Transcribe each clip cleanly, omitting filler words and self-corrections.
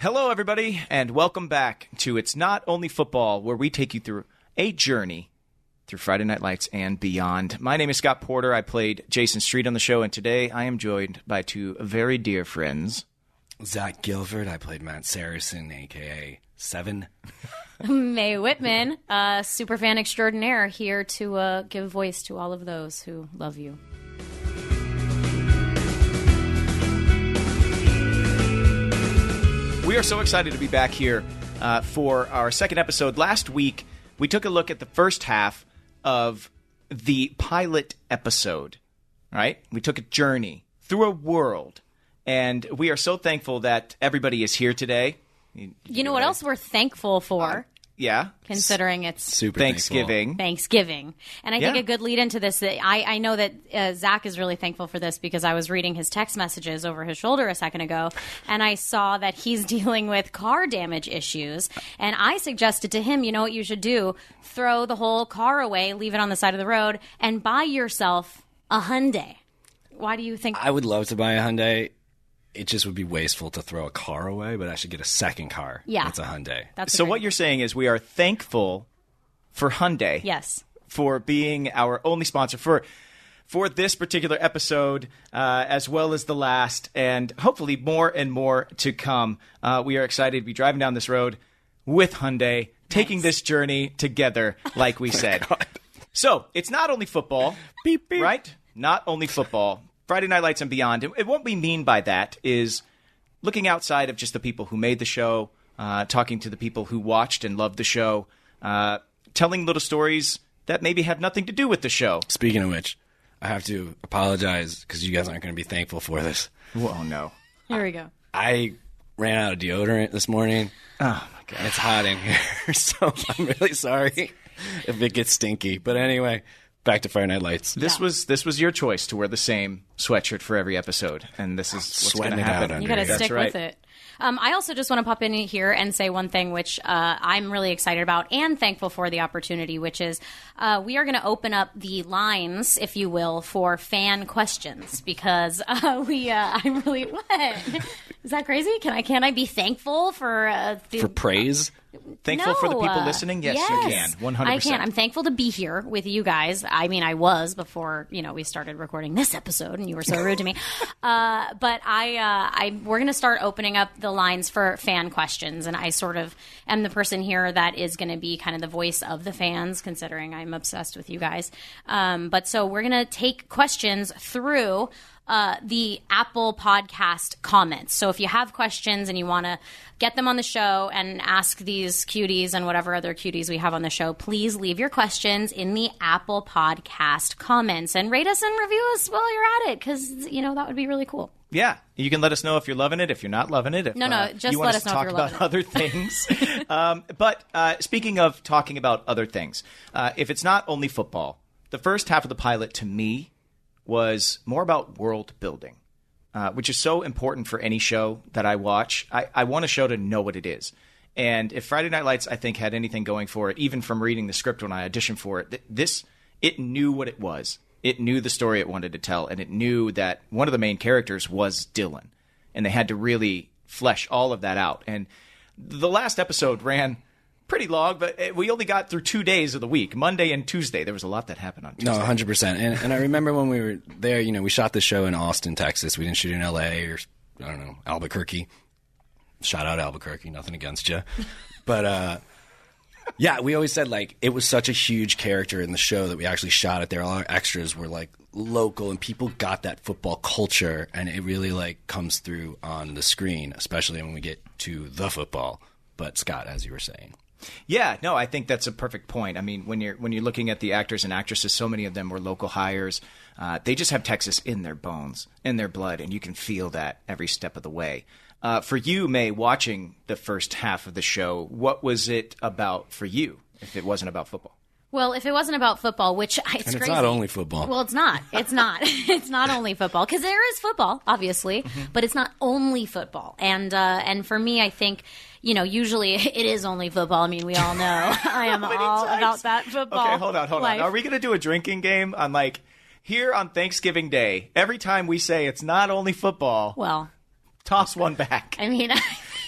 Hello, everybody, and welcome back to It's Not Only Football, where we take you through a journey through Friday Night Lights and beyond. My name is Scott Porter. I played Jason Street on the show, and today I am joined by two very dear friends. Zach Gilford. I played Matt Saracen, a.k.a. Seven. Mae Whitman, superfan extraordinaire, here to give voice to all of those who love you. We are so excited to be back here for our second episode. Last week, we took a look at the first half of the pilot episode, right? We took a journey through a world, and we are so thankful that everybody is here today. You know what else we're thankful for? Yeah. Considering it's Super Thanksgiving. Thanksgiving. And I think a good lead into this, I know that Zach is really thankful for this because I was reading his text messages over his shoulder a second ago, and I saw that he's dealing with car damage issues. And I suggested to him, you know what you should do? Throw the whole car away, leave it on the side of the road, and buy yourself a Hyundai. Why do you think? I would love to buy a Hyundai. It just would be wasteful to throw a car away, but I should get a second car. Yeah. That's a Hyundai. So what you're saying is we are thankful for Hyundai. Yes. For being our only sponsor for this particular episode, as well as the last, and hopefully more and more to come. We are excited to be driving down this road with Hyundai, taking this journey together, like we said. So it's not only football, Beep, beep. right? Not only football. Friday Night Lights and beyond. And what we mean by that is looking outside of just the people who made the show, talking to the people who watched and loved the show, telling little stories that maybe have nothing to do with the show. Speaking of which, I have to apologize because you guys aren't going to be thankful for this. Oh, no. Here we go. I ran out of deodorant this morning. Oh, my God. It's hot in here, so I'm really sorry if it gets stinky. But anyway, back to Friday Night Lights. This was your choice to wear the same sweatshirt for every episode, and this is what's going to happen. You got to stick right. with it. I also just want to pop in here and say one thing, which I'm really excited about and thankful for the opportunity, which is we are going to open up the lines, if you will, for fan questions because I'm really what is that crazy? Can I be thankful for praise? Thankful for the people listening? Yes, you can. 100%. I can. I'm thankful to be here with you guys. I mean, I was before, we started recording this episode and you were so rude to me. But we're going to start opening up the lines for fan questions. And I sort of am the person here that is going to be kind of the voice of the fans, considering I'm obsessed with you guys. But so we're going to take questions through the Apple Podcast comments. So if you have questions and you want to get them on the show and ask these cuties and whatever other cuties we have on the show, please leave your questions in the Apple Podcast comments and rate us and review us while you're at it because, that would be really cool. Yeah. You can let us know if you're loving it, if you're not loving it. If, just you want let us us know to talk if you're about loving other things. But speaking of talking about other things, if it's not only football, the first half of the pilot to me was more about world building, which is so important for any show that I watch. I want a show to know what it is. And if Friday Night Lights, I think, had anything going for it, even from reading the script when I auditioned for it, it knew what it was. It knew the story it wanted to tell, and it knew that one of the main characters was Dillon. And they had to really flesh all of that out. And the last episode ran pretty long, but we only got through 2 days of the week, Monday and Tuesday. There was a lot that happened on Tuesday. No, 100%. And I remember when we were there, we shot the show in Austin, Texas. We didn't shoot in L.A. or, I don't know, Albuquerque. Shout out Albuquerque, nothing against you. But, yeah, we always said, it was such a huge character in the show that we actually shot it there. All our extras were, local, and people got that football culture, and it really, comes through on the screen, especially when we get to the football. But, Scott, as you were saying. Yeah, no, I think that's a perfect point. I mean, when you're looking at the actors and actresses, so many of them were local hires. They just have Texas in their bones, in their blood, and you can feel that every step of the way. For you, Mae, watching the first half of the show, what was it about for you if it wasn't about football? Well, if it wasn't about football, which it's and it's crazy. Not only football. Well, it's not. It's not. It's not only football because there is football, obviously, but it's not only football. And for me, I think usually it is only football. I mean, we all know I am all about that football. Okay, hold on. Are we going to do a drinking game on here on Thanksgiving Day? Every time we say it's not only football, well, toss one back. I mean,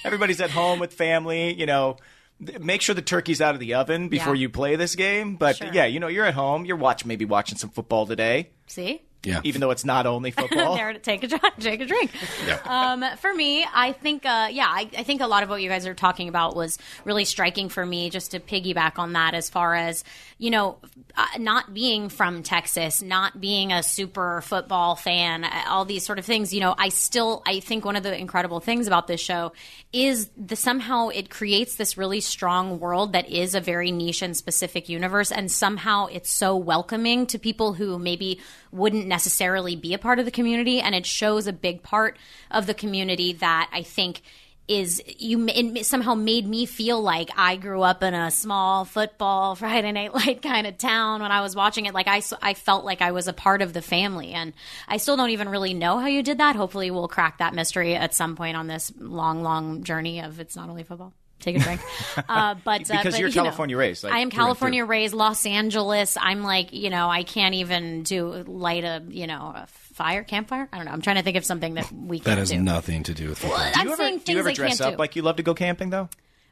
everybody's at home with family, make sure the turkey's out of the oven before you play this game. But Sure. you're at home. You're maybe watching some football today. See? Yeah. Even though it's not only football. There to take a drink. Yeah. For me, I think, I think a lot of what you guys are talking about was really striking for me, just to piggyback on that as far as, not being from Texas, not being a super football fan, all these sort of things. I think one of the incredible things about this show is somehow it creates this really strong world that is a very niche and specific universe. And somehow it's so welcoming to people who maybe wouldn't necessarily be a part of the community, and it shows a big part of the community that I think it somehow made me feel like I grew up in a small football Friday Night Light kind of town when I was watching it. Like I felt like I was a part of the family, and I still don't even really know how you did that. Hopefully we'll crack that mystery at some point on this long journey of It's Not Only Football. Take a drink. Because you're California raised. I am California raised, Los Angeles. I'm like, I can't even light a campfire. I don't know. I'm trying to think of something that we can't do. That has nothing to do with football. Do you ever dress up like you love to go camping, though?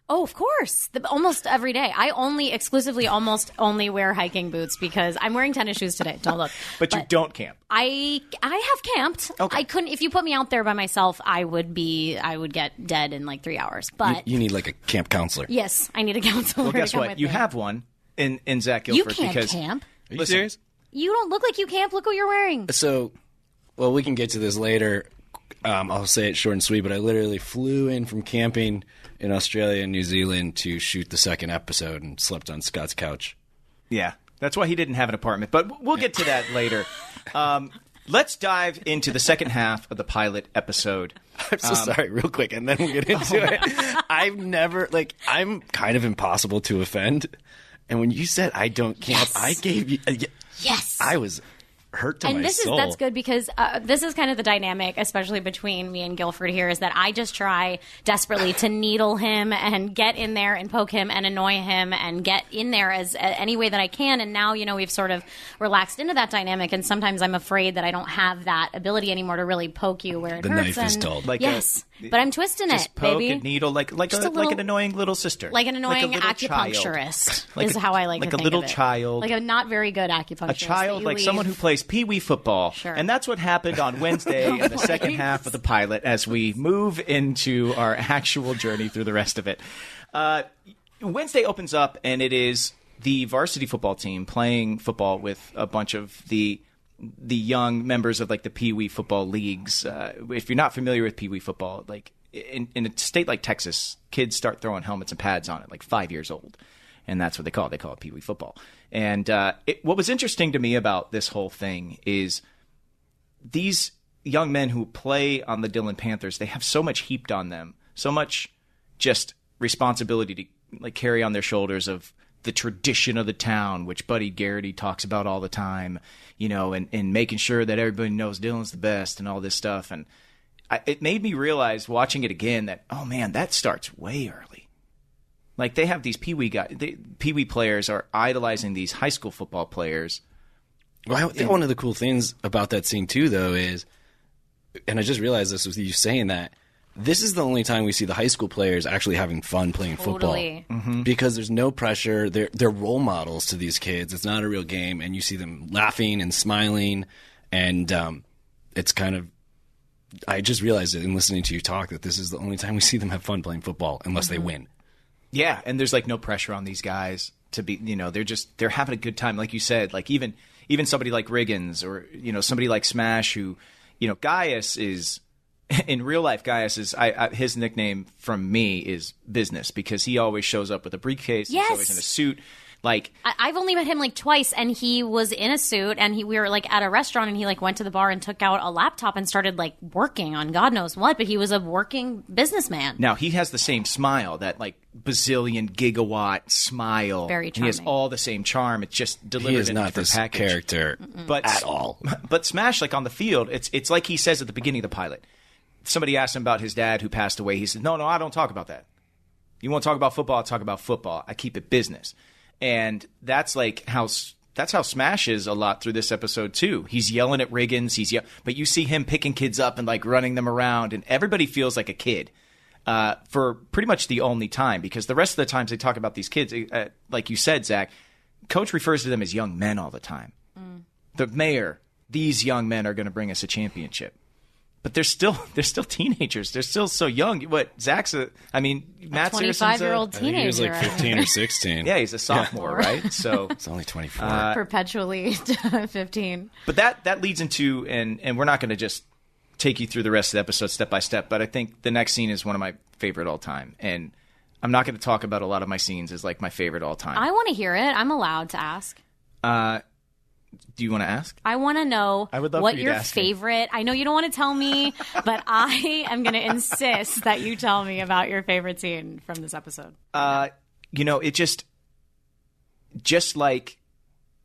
Oh, of course. Almost every day. I almost only wear hiking boots because I'm wearing tennis shoes today. Don't look. But you don't camp. I have camped. Okay. I couldn't. If you put me out there by myself, I would get dead in like 3 hours. But You need like a camp counselor. yes, I need a counselor. Well, guess to come what? with You me. have one in Zach You Gilford. can't because camp. Are you Listen. serious? You don't look like you camp. Look what you're wearing. So, well, we can get to this later. I'll say it short and sweet, but I literally flew in from camping in Australia and New Zealand to shoot the second episode and slept on Scott's couch. Yeah, that's why he didn't have an apartment. But we'll get to that later. Let's dive into the second half of the pilot episode. I'm so sorry, real quick, and then we'll get into it. I'm kind of impossible to offend. And when you said I don't camp, Yes. I gave you... Yes. I was hurt to And my soul. that's good because this is kind of the dynamic, especially between me and Gilford here, is that I just try desperately to needle him and get in there and poke him and annoy him and get in there as any way that I can. And now, we've sort of relaxed into that dynamic. And sometimes I'm afraid that I don't have that ability anymore to really poke you where it The hurts. knife is and, dull. Yes, but I'm twisting Just it, poke baby. and needle like an annoying little sister. Like an annoying a little acupuncturist child. is how I like to think a little of it. child. Like a not very good acupuncturist. A child, that you like someone who leave- plays pee-wee football. Sure. And that's what happened on Wednesday in the second half of the pilot as we move into our actual journey through the rest of it. Wednesday opens up, and it is the varsity football team playing football with a bunch of the young members of like the pee-wee football leagues. If you're not familiar with pee-wee football, like in a state like Texas, kids start throwing helmets and pads on it like 5 years old. And that's what they call it. They call it pee-wee football. And what was interesting to me about this whole thing is these young men who play on the Dillon Panthers, they have so much heaped on them, so much just responsibility to like carry on their shoulders of the tradition of the town, which Buddy Garrity talks about all the time, and making sure that everybody knows Dillon's the best and all this stuff. And it made me realize watching it again that, oh man, that starts way early. Like they have these Pee-wee guys, Pee-wee players are idolizing these high school football players. Well, I think one of the cool things about that scene, too, though, is, and I just realized this with you saying that, this is the only time we see the high school players actually having fun playing Totally. football. Because there's no pressure. They're role models to these kids. It's not a real game. And you see them laughing and smiling. And it's kind of, I just realized it in listening to you talk that this is the only time we see them have fun playing football unless they win. Yeah, and there's like no pressure on these guys to be, they're having a good time. Like you said, like even somebody like Riggins or, somebody like Smash who, Gaius is, in real life, Gaius is, his nickname from me is Business because he always shows up with a briefcase. Yes. He's always in a suit. Like I've only met him like twice, and he was in a suit, and we were like at a restaurant, and he like went to the bar and took out a laptop and started like working on God knows what. But he was a working businessman. now he has the same smile, that like bazillion gigawatt smile. Very He has charming. all the same charm. It's just delivered He is in a not different this package. character But at all. But Smash, like on the field, it's like he says at the beginning of the pilot. Somebody asked him about his dad who passed away. He said, "No, I don't talk about that. You want to talk about football? I'll talk about football. I keep it business." And that's like how Smash is a lot through this episode too. He's yelling at Riggins. But you see him picking kids up and like running them around, and everybody feels like a kid. for pretty much the only time, because the rest of the times they talk about these kids, like you said, Zach, Coach refers to them as young men all the time. The mayor, these young men are going to bring us a championship. But they're still teenagers. They're still so young. What Zach's Matt 25-year-old I think teenager. he was like 15 or 16. Yeah, he's a sophomore, right? So It's only 24. Perpetually 15. but that leads into, and we're not going to just take you through the rest of the episode step by step, but I think the next scene is one of my favorite all time. And I'm not going to talk about a lot of my scenes as like my favorite all time. I want to hear it. I'm allowed to ask. Do you want to ask? I want to know I would love what for you to your ask me. favorite. I know you don't want to tell me, but I am going to insist that you tell me about your favorite scene from this episode. It just like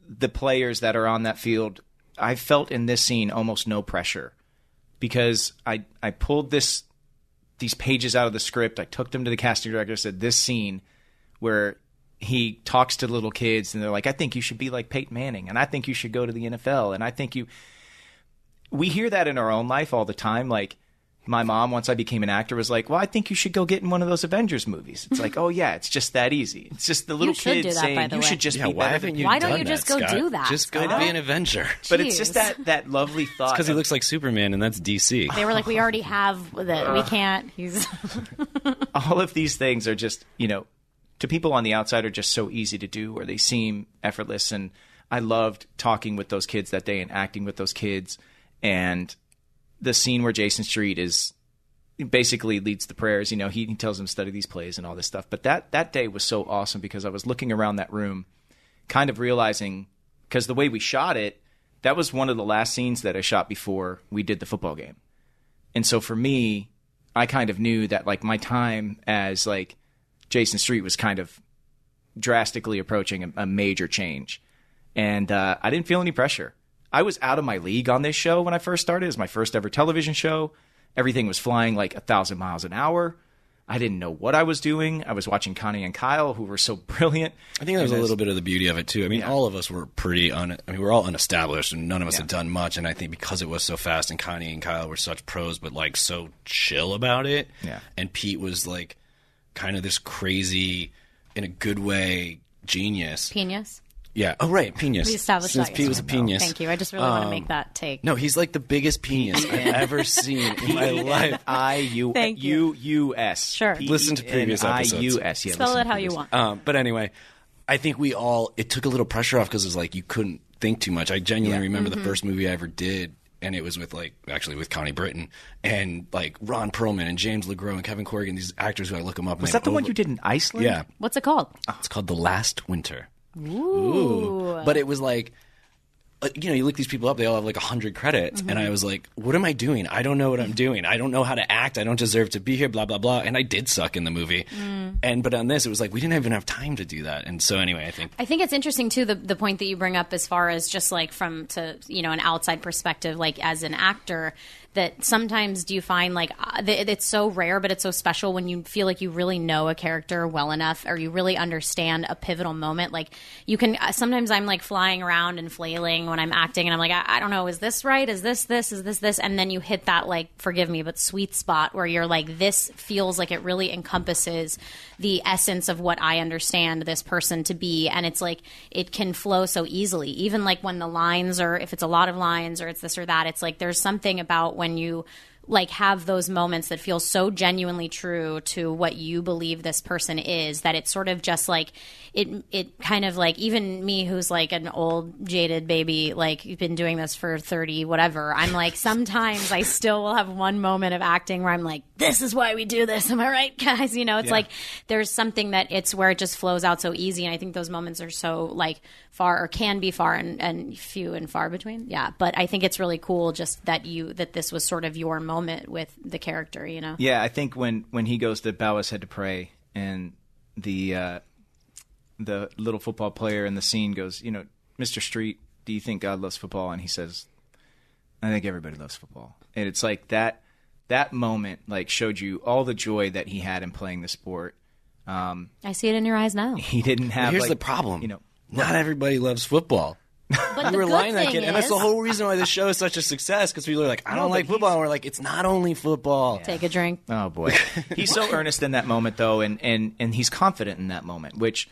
the players that are on that field, I felt in this scene almost no pressure, because I pulled these pages out of the script. I took them to the casting director, said this scene where he talks to little kids and they're like, I think you should be like Peyton Manning, and I think you should go to the NFL, and I think we hear that in our own life all the time. Like my mom, once I became an actor, was like, well, I think you should go get in one of those Avengers movies. It's like, oh yeah, it's just that easy. It's just the little You should kid do that, saying, by the you way. should just be why better haven't than you Why don't done you just that, go Scott? do that? Just go I be know. an Avenger. But it's Jeez. just that lovely thought. Because he of- looks like Superman, and that's DC. They were like, we already have that. We can't. He's all of these things are just, to people on the outside are just so easy to do, or they seem effortless. And I loved talking with those kids that day and acting with those kids. And the scene where Jason Street basically leads the prayers, he tells them to study these plays and all this stuff. But that day was so awesome, because I was looking around that room kind of realizing, because the way we shot it, that was one of the last scenes that I shot before we did the football game. And so for me, I kind of knew that like my time as like Jason Street was kind of drastically approaching a major change. And I didn't feel any pressure. I was out of my league on this show when I first started. It was my first ever television show. Everything was flying like 1,000 miles an hour. I didn't know what I was doing. I was watching Connie and Kyle, who were so brilliant. I think that was a little bit of the beauty of it, too. I mean, all of us were we're all unestablished, and none of us had done much. And I think because it was so fast, and Connie and Kyle were such pros, but like so chill about it. Yeah. And Pete was like kind of this crazy, in a good way, genius. Genius. Yeah. Oh, right. Penis. We established Since that Pete was a yesterday. penis. Thank you. I just really want to make that take. No, he's like the biggest penis I've ever seen in my life. Thank you. U-S. Sure. Listen to previous episodes. I-U-S. Yeah, Spell listen it to how you previous- want. But anyway, I think it took a little pressure off, because it was like you couldn't think too much. I genuinely remember the first movie I ever did, and it was with with Connie Britton and like Ron Perlman and James LeGros and Kevin Corrigan, these actors who I look them up. Was that the one you did in Iceland? Yeah. What's it called? It's called The Last Winter. Ooh. But it was like, you look these people up, they all have like 100 credits. And I was like, what am I doing? I don't know what I'm doing. I don't know how to act. I don't deserve to be here, blah, blah, blah. And I did suck in the movie. But on this, it was like, we didn't even have time to do that. And so anyway, I think it's interesting too, the point that you bring up as far as just like from an outside perspective, like as an actor, that sometimes do you find like it's so rare, but it's so special when you feel like you really know a character well enough, or you really understand a pivotal moment. Like you can sometimes I'm like flying around and flailing when I'm acting, and I'm like, I don't know, is this right? Is this? Is this? And then you hit that, like, forgive me, but sweet spot where you're like, this feels like it really encompasses the essence of what I understand this person to be, and it's like it can flow so easily. Even like when the lines, or if it's a lot of lines, or it's this or that, it's like there's something about when you like have those moments that feel so genuinely true to what you believe this person is, that it's sort of just like it kind of like, even me who's like an old jaded baby, like been doing this for 30 whatever, I'm like, sometimes I still will have one moment of acting where I'm like, this is why we do this, am I right, guys? It's like there's something that it's where it just flows out so easy, and I think those moments are so like far, or can be far and few and far between. Yeah, but I think it's really cool just that this was sort of your moment with the character, Yeah, I think when he goes to bow his head to pray, and the little football player in the scene goes, Mr. Street, do you think God loves football? And he says, I think everybody loves football. And it's like that moment like showed you all the joy that he had in playing the sport. I see it in your eyes now. He didn't have. Here's like, the problem. Not everybody loves football. But We were lying that kid, and that's the whole reason why this show is such a success, because people are like, I don't like football, and we're like, it's not only football. Take a drink. Oh, boy. He's so earnest in that moment, though, and he's confident in that moment, which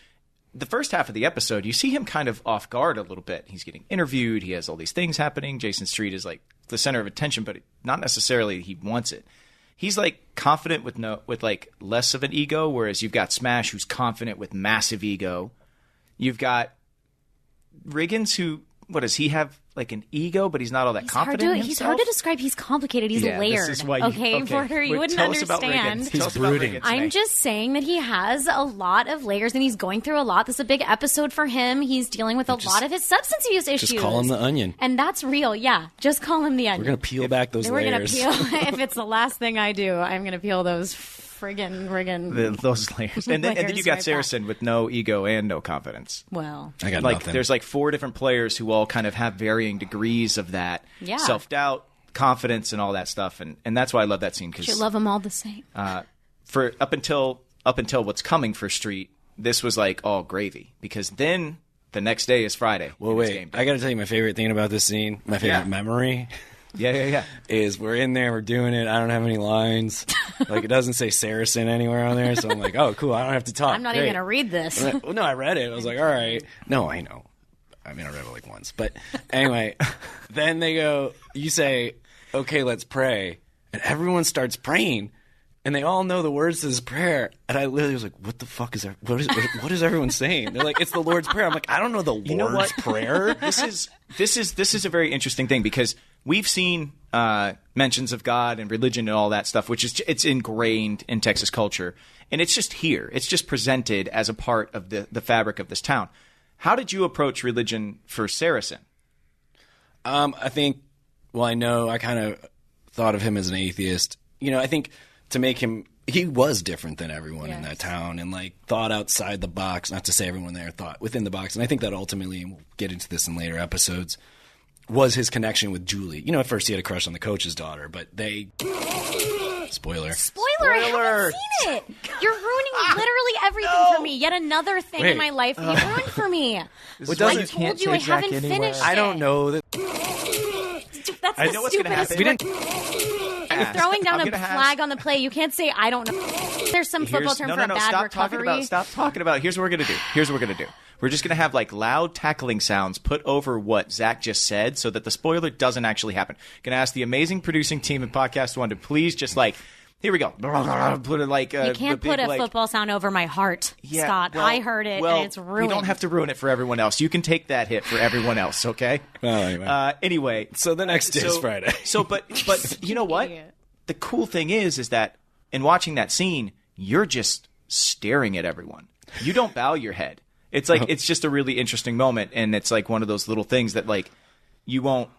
the first half of the episode, you see him kind of off guard a little bit. He's getting interviewed. He has all these things happening. Jason Street is like the center of attention, but not necessarily he wants it. He's like confident with like less of an ego, whereas you've got Smash, who's confident with massive ego. You've got Riggins, who, what does he have? Like an ego, but he's not all that confident in himself. He's hard to describe. He's complicated. He's layered. This is why Porter, you wouldn't understand. He's brooding. I'm just saying that he has a lot of layers, and he's going through a lot. This is a big episode for him. He's dealing with a lot of his substance abuse issues. Just call him the onion. And that's real. Yeah, just call him the onion. We're going to peel back those layers. We're going to peel. If it's the last thing I do, I'm going to peel those friggin' those layers. And then you got Saracen with no ego and no confidence. Well, I got like nothing. There's like 4 different players who all kind of have varying degrees of that self-doubt, confidence, and all that stuff. And that's why I love that scene, because you love them all the same. For up until what's coming for Street, this was like all gravy, because then the next day is Friday. Well, wait, I got to tell you my favorite thing about this scene, my favorite memory. Yeah. Is we're in there, we're doing it. I don't have any lines. Like, it doesn't say Saracen anywhere on there, so I'm like, oh, cool. I don't have to talk. I'm not even going to read this. Well, no, I read it. I was like, all right. No, I know. I mean, I read it like once. But anyway, then they go, you say, okay, let's pray. And everyone starts praying. And they all know the words to this prayer. And I literally was like, what the fuck is that? What is everyone saying? They're like, it's the Lord's Prayer. I'm like, I don't know the Lord's Prayer. This is a very interesting thing, because we've seen mentions of God and religion and all that stuff, which is it's ingrained in Texas culture. And it's just here. It's just presented as a part of the fabric of this town. How did you approach religion for Saracen? I think, I know I kind of thought of him as an atheist. I think to make him, he was different than everyone in that town, and like thought outside the box. Not to say everyone there thought within the box. And I think that ultimately, and we'll get into this in later episodes, was his connection with Julie. At first he had a crush on the coach's daughter, but they... Spoiler. I haven't seen it. You're ruining literally everything for me. Yet another thing in my life that you ruined for me. I told you I haven't finished it. I don't know that... That's I know what's going to happen. You're throwing down a flag on the play. You can't say, I don't know. There's some football term for a bad recovery. Stop talking about it. Here's what we're going to do. We're just going to have like loud tackling sounds put over what Zach just said, so that the spoiler doesn't actually happen. Going to ask the amazing producing team in Podcast One to please just like, here we go. Put it like you can't put a football sound over my heart, Scott. Well, I heard it, and it's ruined. We don't have to ruin it for everyone else. You can take that hit for everyone else, okay? Anyway, so the next day is Friday. But you know what? The cool thing is that in watching that scene, you're just staring at everyone. You don't bow your head. It's like it's just a really interesting moment, and it's like one of those little things that like you won't.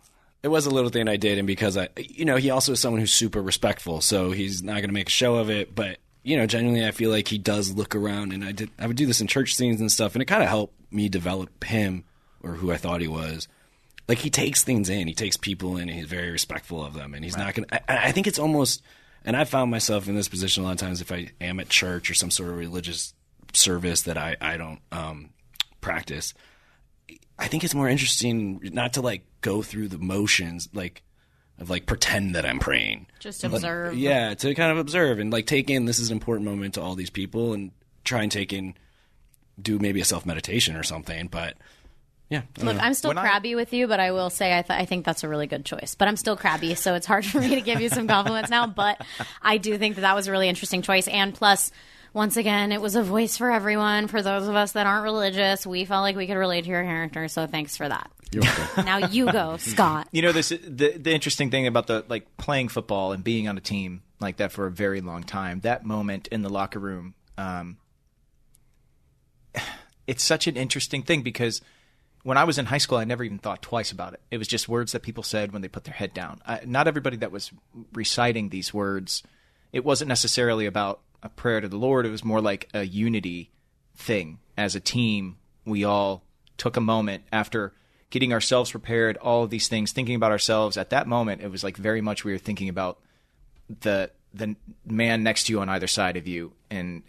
It was a little thing I did, and because he also is someone who's super respectful, so he's not going to make a show of it. But genuinely, I feel like he does look around, and I would do this in church scenes and stuff, and it kind of helped me develop him, or who I thought he was. Like, he takes things in, he takes people in, and he's very respectful of them, and he's not going to. I think it's almost, and I found myself in this position a lot of times if I am at church or some sort of religious service that I don't practice. I think it's more interesting not to like go through the motions of pretend that I'm praying. Just observe. To kind of observe and like take in, this is an important moment to all these people, and try and do maybe a self-meditation or something. But yeah. Look, I'm still crabby with you, but I will say I think that's a really good choice. But I'm still crabby, so it's hard for me to give you some compliments now. But I do think that was a really interesting choice. And plus, once again, it was a voice for everyone. For those of us that aren't religious, we felt like we could relate to your character, so thanks for that. You're welcome. Now you go, Scott. The interesting thing about the playing football and being on a team like that for a very long time, that moment in the locker room, it's such an interesting thing, because when I was in high school, I never even thought twice about it. It was just words that people said when they put their head down. Not everybody that was reciting these words, it wasn't necessarily about a prayer to the Lord. It was more like a unity thing. As a team, we all took a moment after getting ourselves prepared, all of these things, thinking about ourselves. At that moment, it was like very much we were thinking about the man next to you on either side of you, and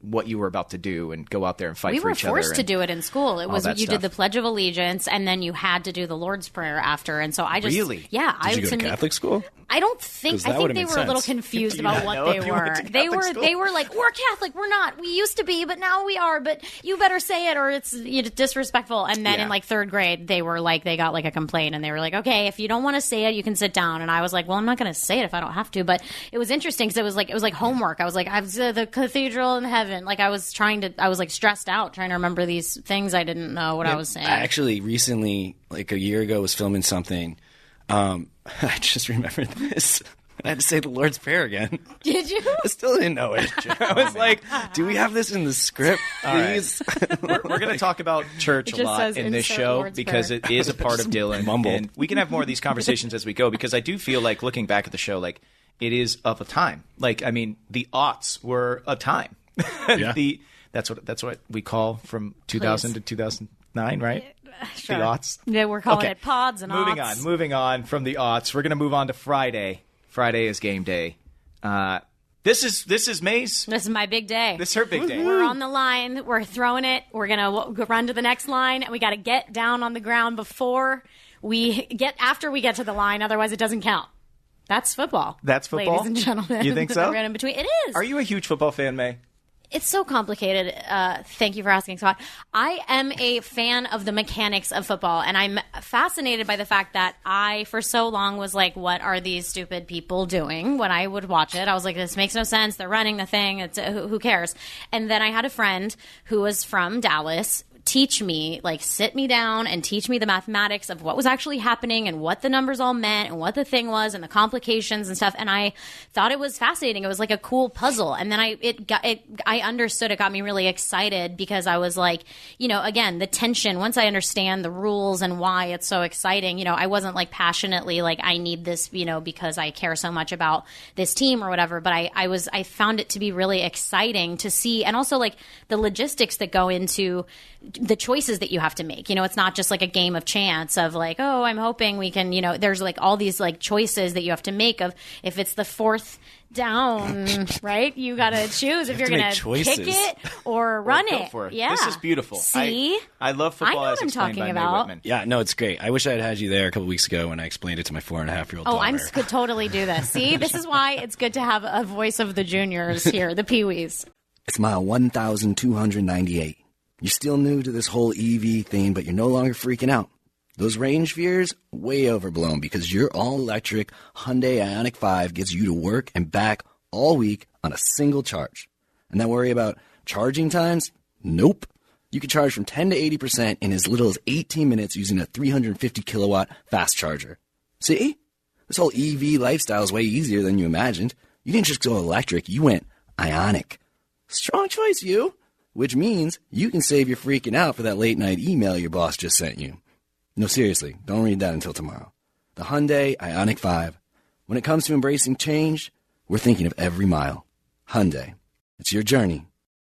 what you were about to do and go out there and fight We for were each other. forced to do it in school. It was that you stuff. did the Pledge of Allegiance, and then you had to do the Lord's Prayer after. And so I just Really? yeah. Did you go to Catholic school? I don't think. 'Cause I that think would've they made were a little sense. confused Do you about not know what if they you went were. to They Catholic were. school? They were like, we're Catholic. We're not. We used to be, but now we are. But you better say it, or it's disrespectful. And then Yeah. in like third grade, they were like, they got like a complaint, and they were like, okay, if you don't want to say it, you can sit down. And I was like, well, I'm not going to say it if I don't have to. But it was interesting because it was like homework. I was like, I was the cathedral in heaven. Like I was like stressed out trying to remember these things. I didn't know what I was saying. I actually recently, like a year ago, was filming something. I just remembered this. I had to say the Lord's Prayer again. Did you? I still didn't know it. I was like, do we have this in the script, please? We're going to talk about church a just lot says in this insert show Lord's because Prayer. it is a part of Dillon. mumbled. And we can have more of these conversations as we go because I do feel like looking back at the show, like it is of a time. Like, I mean, the aughts were a time. Yeah. That's what we call from 2000 to 2009, right? Sure. The aughts. Yeah, we're calling Okay. it pods and aughts. Moving on from the aughts. We're going to move on to Friday. Friday is game day. This is May's. This is my big day. This is her big day. We're on the line. We're throwing it. We're going to run to the next line. We got to get down on the ground after we get to the line. Otherwise, it doesn't count. That's football. That's football? Ladies and gentlemen. You think so? Right in between. It is. Are you a huge football fan, May? It's so complicated. Thank you for asking, Scott. I am a fan of the mechanics of football, and I'm fascinated by the fact that I, for so long, was like, what are these stupid people doing? When I would watch it, I was like, this makes no sense. They're running the thing. It's who cares? And then I had a friend who was from Dallas teach me, like sit me down and teach me the mathematics of what was actually happening and what the numbers all meant and what the thing was and the complications and stuff. And I thought it was fascinating. It was like a cool puzzle. And then I understood. It got me really excited because I was like, again, the tension, once I understand the rules and why it's so exciting, I wasn't like passionately like, I need this, because I care so much about this team or whatever. But I found it to be really exciting to see. And also like the logistics that go into the choices that you have to make. It's not just like a game of chance of like, oh, I'm hoping we can, there's like all these like choices that you have to make of if it's the fourth down, right? You got to choose if you're going to kick it or run Go it. for it. Yeah. This is beautiful. See? I love football I know as what I'm explained by talking Mae about. Whitman. Yeah, no, it's great. I wish I had you there a couple weeks ago when I explained it to my 4.5-year-old Oh, daughter. I could totally do this. See, this is why it's good to have a voice of the juniors here, the peewees. It's mile 1,298. You're still new to this whole EV thing, but you're no longer freaking out. Those range fears, way overblown because your all-electric Hyundai Ioniq 5 gets you to work and back all week on a single charge. And that worry about charging times? Nope. You can charge from 10 to 80% in as little as 18 minutes using a 350-kilowatt fast charger. See? This whole EV lifestyle is way easier than you imagined. You didn't just go electric, you went Ioniq. Strong choice, you. Which means you can save your freaking out for that late-night email your boss just sent you. No, seriously, don't read that until tomorrow. The Hyundai Ioniq 5. When it comes to embracing change, we're thinking of every mile. Hyundai. It's your journey.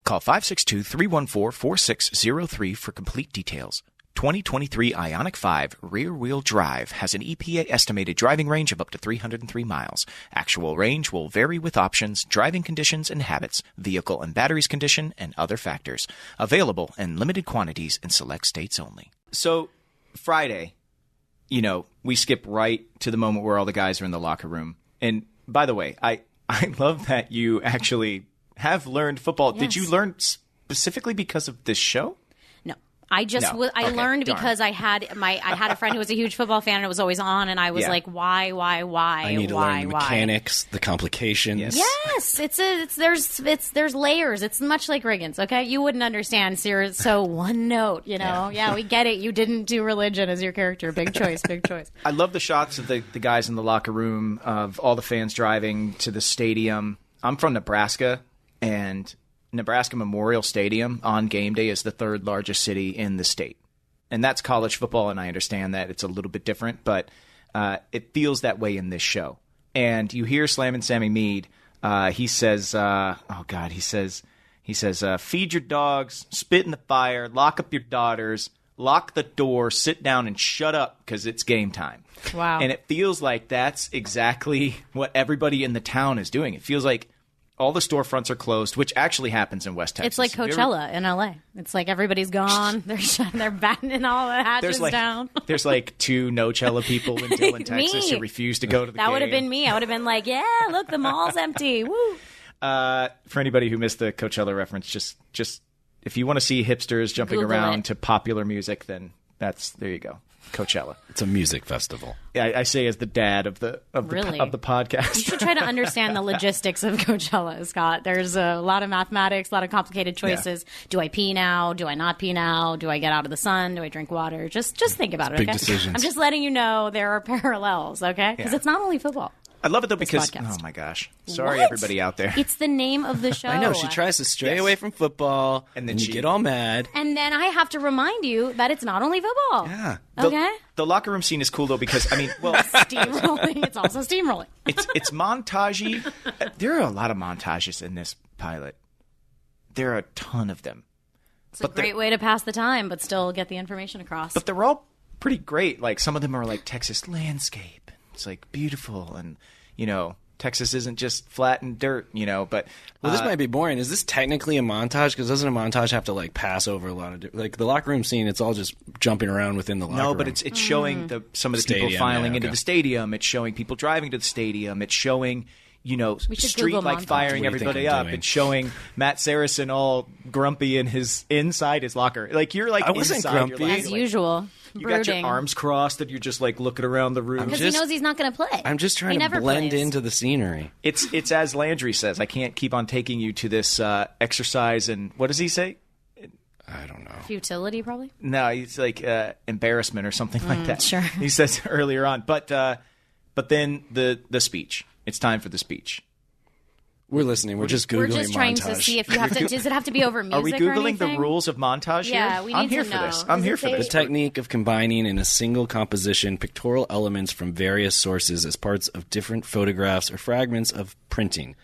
Call 562-314-4603 for complete details. 2023 Ioniq 5 rear-wheel drive has an EPA estimated driving range of up to 303 miles. Actual range will vary with options, driving conditions and habits, vehicle and batteries condition, and other factors. Available in limited quantities in select states only. So, Friday, we skip right to the moment where all the guys are in the locker room. And by the way, I love that you actually have learned football. Yes. Did you learn specifically because of this show? I just No. I Okay, learned darn. because I had a friend who was a huge football fan and it was always on, and I was Yeah. like, why, I need to why, learn the why? mechanics, the complications. Yes, there's layers. It's much like Riggins. Okay, you wouldn't understand. So one note, Yeah, we get it. You didn't do religion as your character. Big choice. Big choice. I love the shots of the guys in the locker room, of all the fans driving to the stadium. I'm from Nebraska, and Nebraska Memorial Stadium on game day is the third largest city in the state. And that's college football, and I understand that it's a little bit different, but it feels that way in this show. And you hear Slammin' Sammy Mead, he says, feed your dogs, spit in the fire, lock up your daughters, lock the door, sit down, and shut up because it's game time. Wow. And it feels like that's exactly what everybody in the town is doing. It feels like all the storefronts are closed, which actually happens in West Texas. It's like Coachella in LA. It's like everybody's gone. They're battening all the hatches down. There's like 2 Nochella people in Dillon, Texas who refuse to go to the game. That would have been me. I would have been like, yeah, look, the mall's empty. Woo. For anybody who missed the Coachella reference, just if you want to see hipsters jumping Google around it. to popular music, then there you go. Coachella. It's a music festival. Yeah, I say as the dad of the Really? of the podcast. You should try to understand the logistics of Coachella, Scott. There's a lot of mathematics, a lot of complicated choices. Yeah. Do I pee now? Do I not pee now? Do I get out of the sun? Do I drink water? Just think about it, big okay? decisions. I'm just letting you know there are parallels, okay? Because it's not only football. I love it though because podcast. oh my gosh, sorry What? everybody out there. It's the name of the show. I know, she tries to stray away from football, and then you get all mad. And then I have to remind you that it's not only football. Yeah. Okay? The locker room scene is cool though because I mean, well, Steamrolling. It's also steamrolling. it's montagey. There are a lot of montages in this pilot. There are a ton of them. It's a great way to pass the time, but still get the information across. But they're all pretty great. Like some of them are like Texas landscape. It's like beautiful and Texas isn't just flat and dirt, but... Well, this might be boring. Is this technically a montage? Because doesn't a montage have to, like, pass over a lot of... Like, the locker room scene, it's all just jumping around within the locker room. No, but it's showing some of the people filing into the stadium. It's showing people driving to the stadium. It's showing... Street like firing everybody up. It's showing Matt Saracen all grumpy in inside his locker. Like you're like I wasn't grumpy as usual. You got your arms crossed and you're just like looking around the room because he knows he's not going to play. I'm just trying to blend into the scenery. It's as Landry says. I can't keep on taking you to this exercise and what does he say? I don't know. Futility, probably. No, he's like embarrassment or something like that. Sure. He says earlier on, but then the speech. It's time for the speech. We're listening. We're just Googling We're just trying montage. to see if you have to. Does it have to be over music? Are we Googling the rules of montage here? Yeah, we need I'm here to for know. this. I'm here for The this. technique of combining in a single composition pictorial elements from various sources as parts of different photographs or fragments of printing,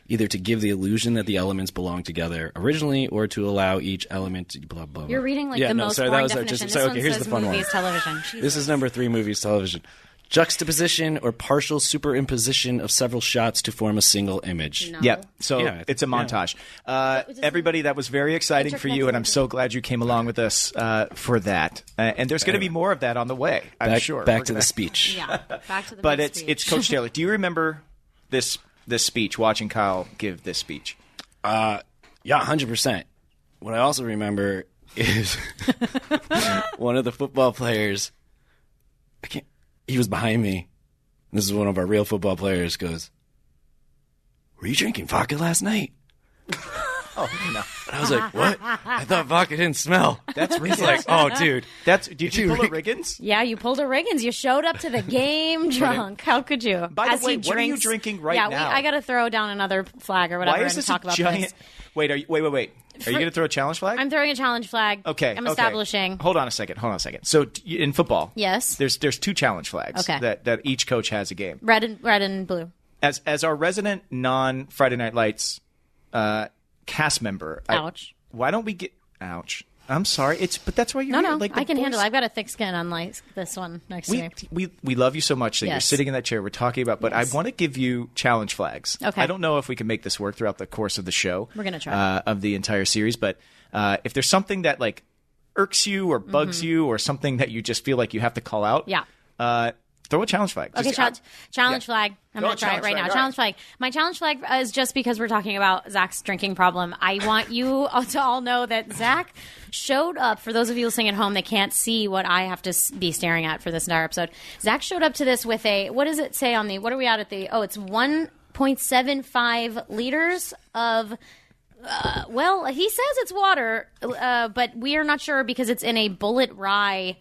either to give the illusion that the elements belong together originally or to allow each element to blah, blah, blah. You're reading the most boring definition. This one here's says the fun movies, one. television. This is number 3, movies, television. Juxtaposition or partial superimposition of several shots to form a single image. No. Yeah, so it's a montage. Everybody, that was very exciting for you, and I'm so glad you came along with us for that. And there's going to be more of that on the way, I'm sure. Back to the speech. Yeah, back to the But big speech. it's Coach Taylor. Do you remember this speech, watching Kyle give this speech? Yeah, 100%. What I also remember is one of the football players, he was behind me. This is one of our real football players, goes, "Were you drinking vodka last night?" Oh, no. And I was like, "What? I thought vodka didn't smell." That's He's like, "Oh, dude. Did you pull a Riggins? Yeah, you pulled a Riggins. You showed up to the game drunk. How could you? By the way, what are you drinking right now? I got to throw down another flag or whatever Why is and this talk a about giant... this. Wait, are you going to throw a challenge flag? I'm throwing a challenge flag. Okay. I'm establishing. Hold on a second. So in football, Yes. there's 2 challenge flags that each coach has a game. Red and blue. As our resident non-Friday Night Lights cast member. Ouch. Why don't we get... Ouch. I'm sorry. But that's why you're here. No, Like, I can handle it. I've got a thick skin, unlike this one next to me. We love you so much that you're Yes. sitting in that chair we're talking about, but Yes. I want to give you challenge flags. Okay. I don't know if we can make this work throughout the course of the show. We're gonna try. Of the entire series, but if there's something that like irks you or bugs you or something that you just feel like you have to call out, throw a challenge flag. Okay, Just- challenge flag. I'm Go going to try it challenge right flag, now. all Challenge flag. My challenge flag is just because we're talking about Zach's drinking problem. I want you to all know that Zach showed up. For those of you listening at home, they can't see what I have to be staring at for this entire episode. Zach showed up to this with what does it say on the, what are we at the, it's 1.75 liters of... well, he says it's water, but we are not sure because it's in a bullet rye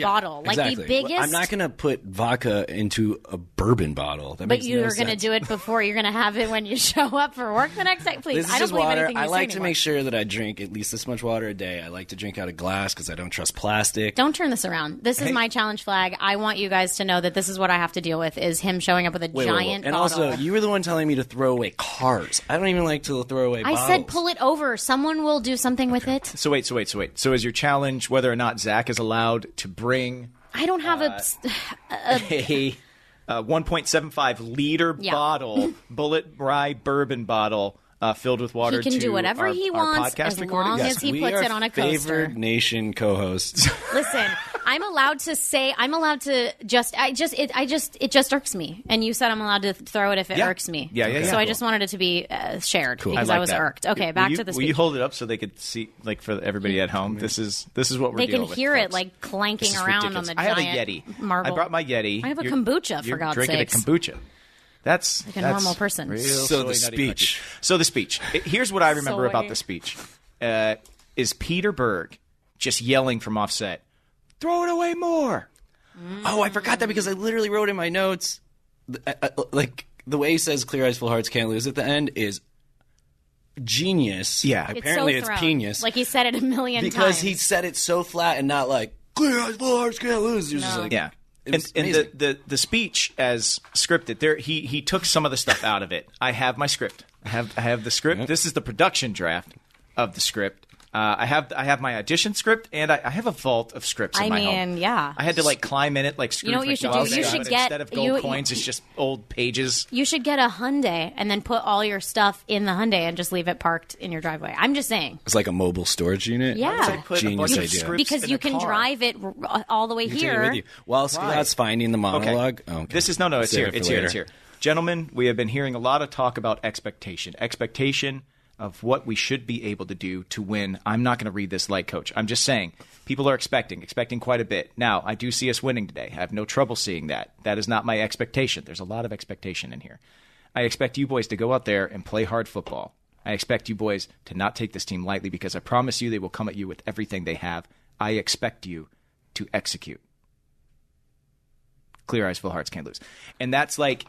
bottle. Like exactly. the biggest... I'm not going to put vodka into a bourbon bottle. That But makes you're no going to sense. do it before. You're going to have it when you show up for work the next day. Please, This is I don't just believe water. anything you I say like to anymore. make sure that I drink at least this much water a day. I like to drink out of glass because I don't trust plastic. Don't turn this around. This is my challenge flag. I want you guys to know that this is what I have to deal with, is him showing up with a giant And bottle. also, you were the one telling me to throw away cars. I don't even like to throw away I bottles. said pull it over. Someone will do something with it. So wait. So is your challenge whether or not Zach is allowed to bring I don't have 1.75 liter bottle, Bullet Rye bourbon bottle. Filled with water. He can do whatever he wants as long as he puts it on a coaster. Favored nation co-hosts. Listen, I'm allowed to it just irks me. And you said I'm allowed to throw it if it irks me. Yeah. So I just wanted it to be shared because I was irked. Okay, back to the speech. Will you hold it up so they could see, like, for everybody at home? This is what we're dealing with. They can hear it, folks. like, clanking around on the giant I have a Yeti. marble. I brought my Yeti. I have a kombucha, for God's sakes. You're drinking a kombucha. That's like a normal person. So the speech. Here's what I remember about the speech. Is Peter Berg just yelling from offset, "Throw it away more." Oh, I forgot that because I literally wrote in my notes, like the way he says "Clear eyes, full hearts can't lose" at the end is genius. Yeah, apparently it's genius. Like he said it a million times because he said it so flat and not like "Clear eyes, full hearts can't lose." He was just like, yeah. And the speech as scripted, there he took some of the stuff out of it. I have my script. I have the script. This is the production draft of the script. I have my audition script, and I have a vault of scripts in my home. Yeah. I had to climb in it like Scrooge. You know what you should do? You should get instead of gold coins, it's just old pages. You should get a Hyundai and then put all your stuff in the Hyundai and just leave it parked in your driveway. I'm just saying. It's like a mobile storage unit. Yeah, genius idea. Because you can drive it all the way here. With you. While Scott's finding the monologue. Okay. This is it's here. It's here. Gentlemen, we have been hearing a lot of talk about expectation of what we should be able to do to win. I'm not going to read this like Coach. I'm just saying people are expecting quite a bit. Now, I do see us winning today. I have no trouble seeing that. That is not my expectation. There's a lot of expectation in here. I expect you boys to go out there and play hard football. I expect you boys to not take this team lightly because I promise you they will come at you with everything they have. I expect you to execute. Clear eyes, full hearts, can't lose. And that's like...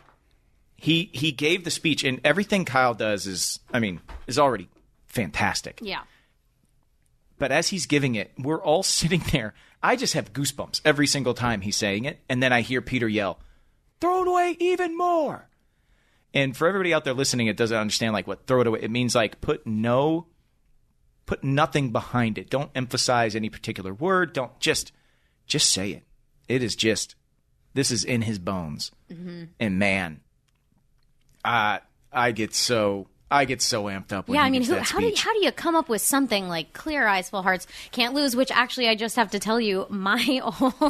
He gave the speech, and everything Kyle does is already fantastic. Yeah. But as he's giving it, we're all sitting there. I just have goosebumps every single time he's saying it, and then I hear Peter yell, "Throw it away even more!" And for everybody out there listening, it doesn't understand what throw it away. It means put nothing behind it. Don't emphasize any particular word. Don't just say it. It is just this is in his bones, and man. I get so amped up when he gives that speech. How do you come up with something like "Clear eyes, full hearts can't lose"? Which actually, I just have to tell you,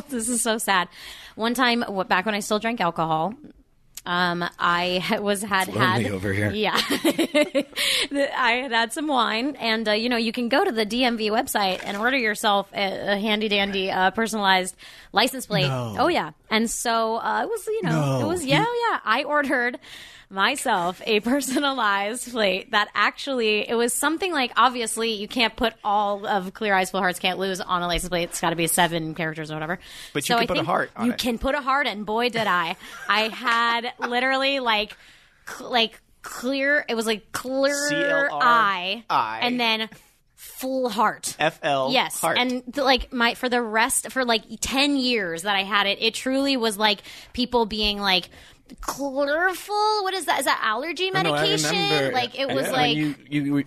this is so sad. One time, back when I still drank alcohol, I had over here. Yeah, I had some wine, and you can go to the DMV website and order yourself a handy dandy personalized license plate. No. Oh yeah, and so I ordered myself a personalized plate that actually it was something like, obviously you can't put all of Clear Eyes Full Hearts Can't Lose on a license plate. It's got to be 7 characters or whatever. But you can put a heart on it. You can put a heart, and boy did I had literally clear, it was like clear eye and then full heart. FL yes. Heart. And for 10 years that I had it, it truly was like people being like, Chlorful? What is that? Is that allergy medication? No, I remember.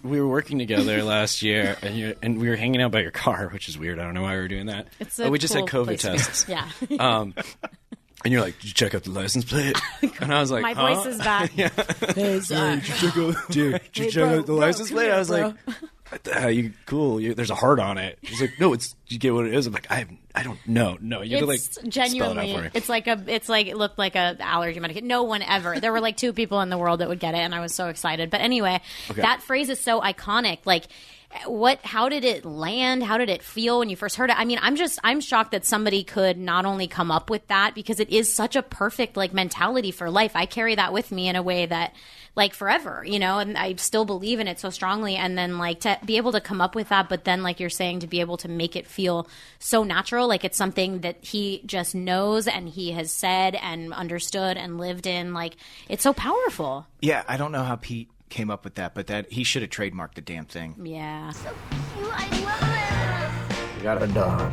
We were working together last year, and we were hanging out by your car, which is weird. I don't know why we were doing that. We just had COVID tests. Yeah. And you're like, "Did you check out the license plate?" And I was like, "My voice is back." Yeah. Hey, Zach. Did you check out the license plate? I was like, "You cool? There's a heart on it." He's like, "No, it's. You get what it is." I'm like, I don't know. No, you have to genuinely. Spell it out for me. It looked like a allergy medication. No one ever. There were 2 people in the world that would get it, and I was so excited. But anyway, that phrase is so iconic. How did it land? How did it feel when you first heard it? I mean, I'm shocked that somebody could not only come up with that, because it is such a perfect mentality for life. I carry that with me in a way that forever, and I still believe in it so strongly. And then to be able to come up with that, but then you're saying, to be able to make it feel so natural, it's something that he just knows and he has said and understood and lived in. It's so powerful. Yeah, I don't know how Pete came up with that, but that he should have trademarked the damn thing. Yeah. So cute. I love it. You got a dog.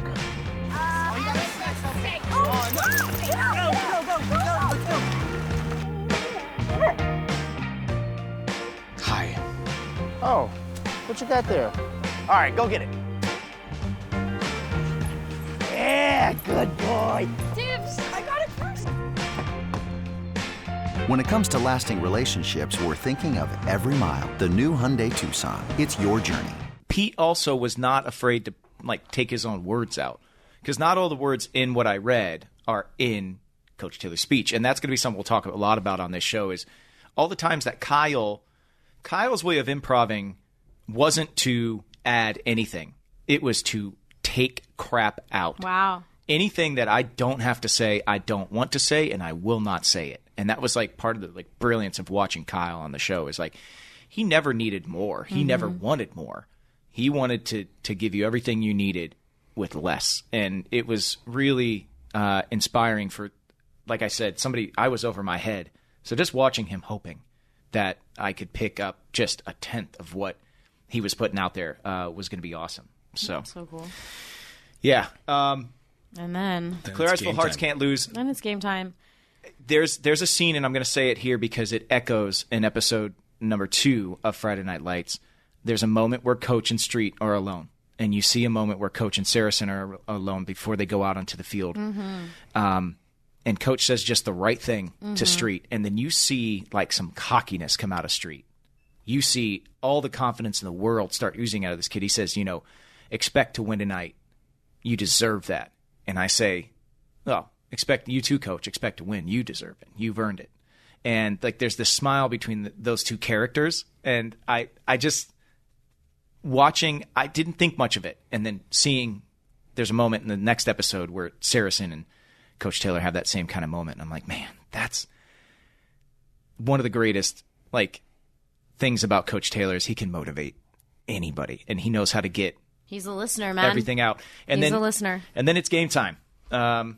Hi. Oh, what you got there? All right, go get it. Yeah, good boy. Dibs, I got it first. When it comes to lasting relationships, we're thinking of every mile. The new Hyundai Tucson. It's your journey. Pete also was not afraid to take his own words out, because not all the words in what I read are in Coach Taylor's speech, and that's going to be something we'll talk a lot about on this show. Is all the times that Kyle's way of improving wasn't to add anything; it was to take crap out. Wow. Anything that I don't have to say, I don't want to say, and I will not say it. And that was part of the brilliance of watching Kyle on the show. Is he never needed more. He never wanted more. He wanted to give you everything you needed with less. And it was really inspiring for, like I said, I was over my head. So just watching him, hoping that I could pick up just a tenth of what he was putting out there was going to be awesome. So cool. Yeah. And then the Claresville Hearts can't lose. Then it's game time. There's a scene, and I'm going to say it here because it echoes in episode number 2 of Friday Night Lights. There's a moment where Coach and Street are alone, and you see a moment where Coach and Saracen are alone before they go out onto the field. And Coach says just the right thing to Street, and then you see some cockiness come out of Street. You see all the confidence in the world start oozing out of this kid. He says, expect to win tonight. You deserve that. And I say, expect you too, Coach. Expect to win. You deserve it. You've earned it. And there's this smile between those two characters. And I just watching, I didn't think much of it. And then seeing there's a moment in the next episode where Saracen and Coach Taylor have that same kind of moment. And I'm like, man, that's one of the greatest things about Coach Taylor is he can motivate anybody, and he knows how to get. He's a listener, man. Everything out. And He's then, a listener. And then it's game time. I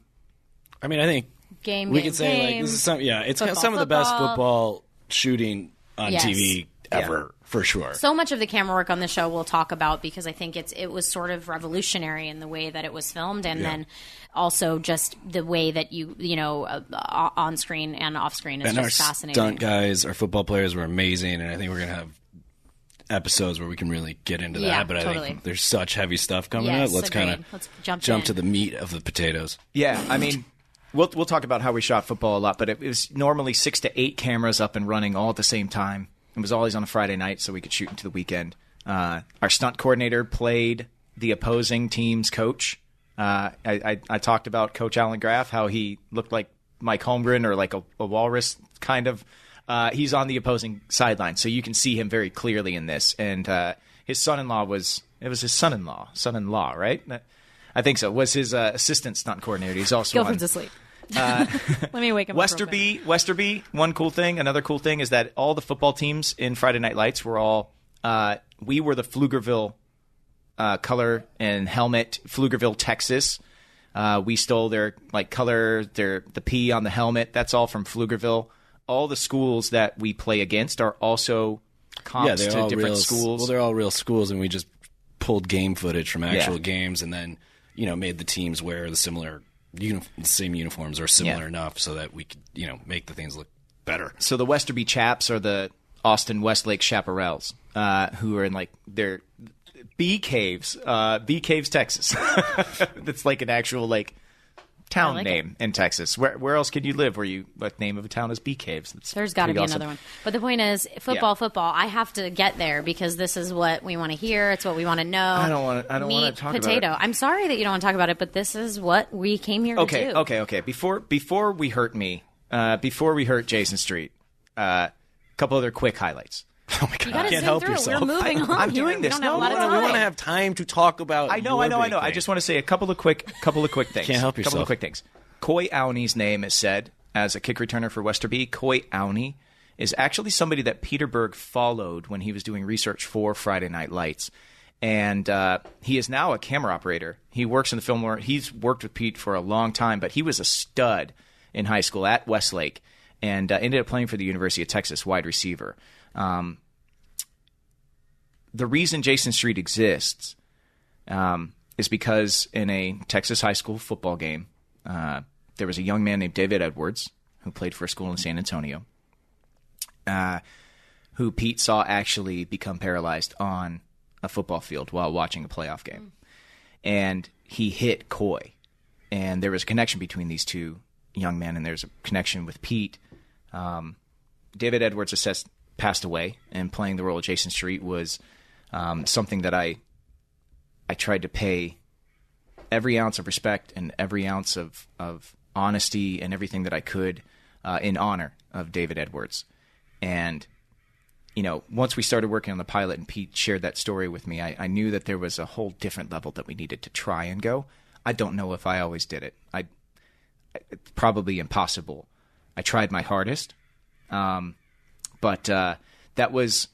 think we could say this is it's some of the best football shooting on TV ever, for sure. So much of the camera work on the show we'll talk about, because I think it was sort of revolutionary in the way that it was filmed, and then also just the way that on screen and off screen is just fascinating. Our stunt guys, our football players were amazing, and I think we're gonna have episodes where we can really get into that. But I think there's such heavy stuff coming up. Let's jump to the meat of the potatoes. Yeah, we'll talk about how we shot football a lot, but it was normally 6 to 8 cameras up and running all at the same time. It was always on a Friday night, so we could shoot into the weekend. Our stunt coordinator played the opposing team's coach. I talked about Coach Alan Graff, how he looked like Mike Holmgren or a walrus kind of. He's on the opposing sideline, so you can see him very clearly in this. And his son-in-law was his son-in-law, right? I think so. Was his assistant stunt coordinator. He's also Gilford's asleep. Let me wake him Westerby, one cool thing. Another cool thing is that all the football teams in Friday Night Lights were all we were the Pflugerville color and helmet, Pflugerville, Texas. We stole their color, the P on the helmet. That's all from Pflugerville. All the schools that we play against are also comps to different schools. Well, they're all real schools, and we just pulled game footage from actual games, and then made the teams wear the same uniforms or similar enough so that we could make the things look better. So the Westerby Chaps are the Austin Westlake Chaparrals, who are in their Bee Caves, Texas. That's an actual town name in Texas. Where else could you live where the name of a town is Bee Caves? There's got to be awesome. Another one. But the point is, football. I have to get there because this is what we want to hear. It's what we want to know. I don't want to talk potato. about it. I'm sorry that you don't want to talk about it, but this is what we came here to do. Okay. Before we hurt Jason Street, a couple other quick highlights. Oh my God! You can't help yourself. We're moving on. I'm doing this. We want to have time to talk about. I know. I just want to say a couple of quick things. Can't help yourself. Couple of quick things. Coy Awney's name is said as a kick returner for Westerby. Coy Awney is actually somebody that Peter Berg followed when he was doing research for Friday Night Lights, and he is now a camera operator. He works in the film. He's worked with Pete for a long time, but he was a stud in high school at Westlake, and ended up playing for the University of Texas, wide receiver. The reason Jason Street exists is because in a Texas high school football game, there was a young man named David Edwards who played for a school in San Antonio, who Pete saw actually become paralyzed on a football field while watching a playoff game. And he hit Coy. And there was a connection between these two young men, and there's a connection with Pete. David Edwards has passed away, and playing the role of Jason Street was something that I tried to pay every ounce of respect and every ounce of honesty and everything that I could in honor of David Edwards. And, once we started working on the pilot and Pete shared that story with me, I knew that there was a whole different level that we needed to try and go. I don't know if I always did it. It's probably impossible. I tried my hardest. But that was